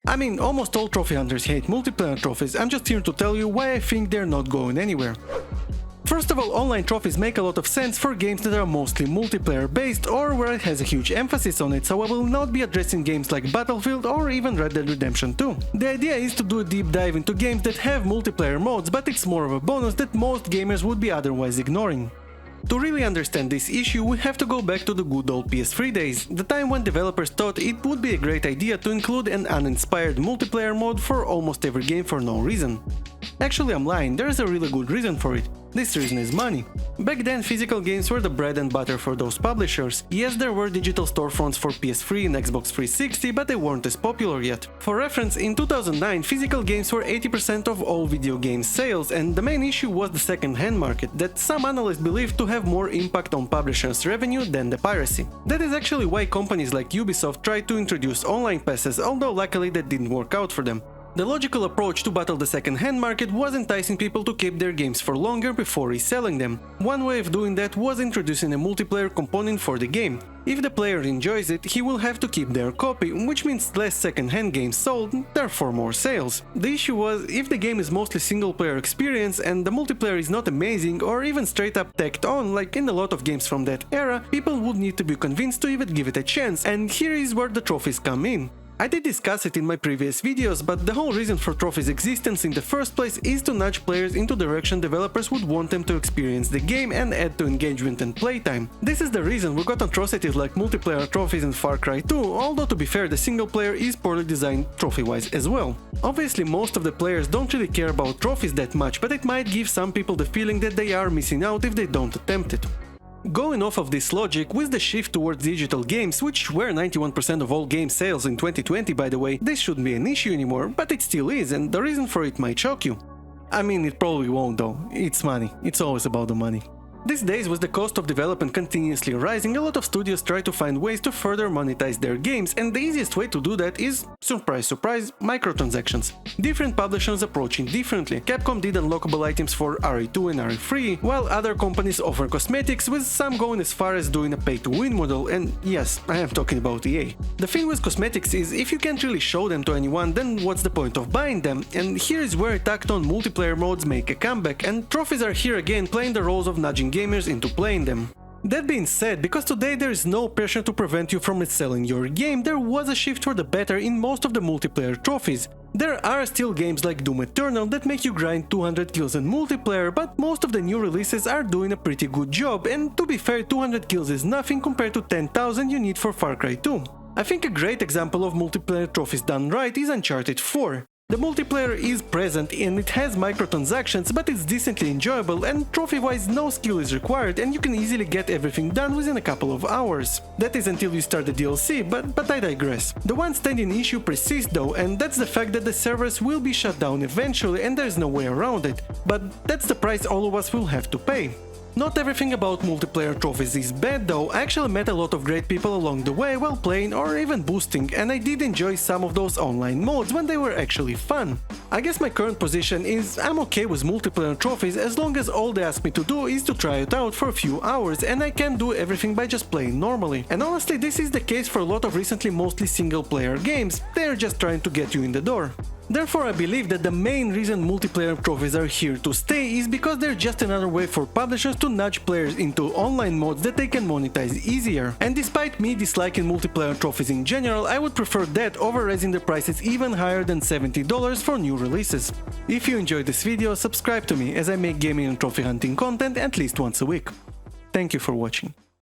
I mean, almost all trophy hunters hate multiplayer trophies. I'm just here to tell you why I think they're not going anywhere. First of all, online trophies make a lot of sense for games that are mostly multiplayer based or where it has a huge emphasis on it, so I will not be addressing games like Battlefield or even Red Dead Redemption 2. The idea is to do a deep dive into games that have multiplayer modes, but it's more of a bonus that most gamers would be otherwise ignoring. To really understand this issue, we have to go back to the good old PS3 days, the time when developers thought it would be a great idea to include an uninspired multiplayer mode for almost every game for no reason. Actually, I'm lying, there is a really good reason for it. This reason is money. Back then, physical games were the bread and butter for those publishers. Yes, there were digital storefronts for PS3 and Xbox 360, but they weren't as popular yet. For reference, in 2009, physical games were 80% of all video game sales, and the main issue was the second-hand market, that some analysts believed to have more impact on publishers' revenue than the piracy. That is actually why companies like Ubisoft tried to introduce online passes, although luckily that didn't work out for them. The logical approach to battle the second-hand market was enticing people to keep their games for longer before reselling them. One way of doing that was introducing a multiplayer component for the game. If the player enjoys it, he will have to keep their copy, which means less second-hand games sold, therefore more sales. The issue was, if the game is mostly single-player experience and the multiplayer is not amazing or even straight-up tacked on like in a lot of games from that era, people would need to be convinced to even give it a chance, and here is where the trophies come in. I did discuss it in my previous videos, but the whole reason for trophies' existence in the first place is to nudge players into direction developers would want them to experience the game and add to engagement and playtime. This is the reason we got atrocities like multiplayer trophies in Far Cry 2, although to be fair, the single player is poorly designed trophy-wise as well. Obviously, most of the players don't really care about trophies that much, but it might give some people the feeling that they are missing out if they don't attempt it. Going off of this logic, with the shift towards digital games, which were 91% of all game sales in 2020 by the way, this shouldn't be an issue anymore, but it still is, and the reason for it might shock you. I mean, it probably won't though, it's money, it's always about the money. These days, with the cost of development continuously rising, a lot of studios try to find ways to further monetize their games, and the easiest way to do that is, surprise surprise, microtransactions. Different publishers approaching differently. Capcom did unlockable items for RE2 and RE3, while other companies offer cosmetics, with some going as far as doing a pay-to-win model, and yes, I am talking about EA. The thing with cosmetics is, if you can't really show them to anyone, then what's the point of buying them? And here is where tacked-on multiplayer modes make a comeback, and trophies are here again playing the roles of nudging gamers into playing them. That being said, because today there is no pressure to prevent you from reselling your game, there was a shift for the better in most of the multiplayer trophies. There are still games like Doom Eternal that make you grind 200 kills in multiplayer, but most of the new releases are doing a pretty good job, and to be fair, 200 kills is nothing compared to 10,000 you need for Far Cry 2. I think a great example of multiplayer trophies done right is Uncharted 4. The multiplayer is present and it has microtransactions, but it's decently enjoyable, and trophy-wise no skill is required and you can easily get everything done within a couple of hours. That is until you start the DLC, but I digress. The one standing issue persists though, and that's the fact that the servers will be shut down eventually and there's no way around it. But that's the price all of us will have to pay. Not everything about multiplayer trophies is bad though. I actually met a lot of great people along the way while playing or even boosting, and I did enjoy some of those online modes when they were actually fun. I guess my current position is I'm okay with multiplayer trophies as long as all they ask me to do is to try it out for a few hours, and I can do everything by just playing normally. And honestly, this is the case for a lot of recently mostly single player games, they're just trying to get you in the door. Therefore, I believe that the main reason multiplayer trophies are here to stay is because they're just another way for publishers to nudge players into online modes that they can monetize easier. And despite me disliking multiplayer trophies in general, I would prefer that over raising the prices even higher than $70 for new releases. If you enjoyed this video, subscribe to me as I make gaming and trophy hunting content at least once a week. Thank you for watching.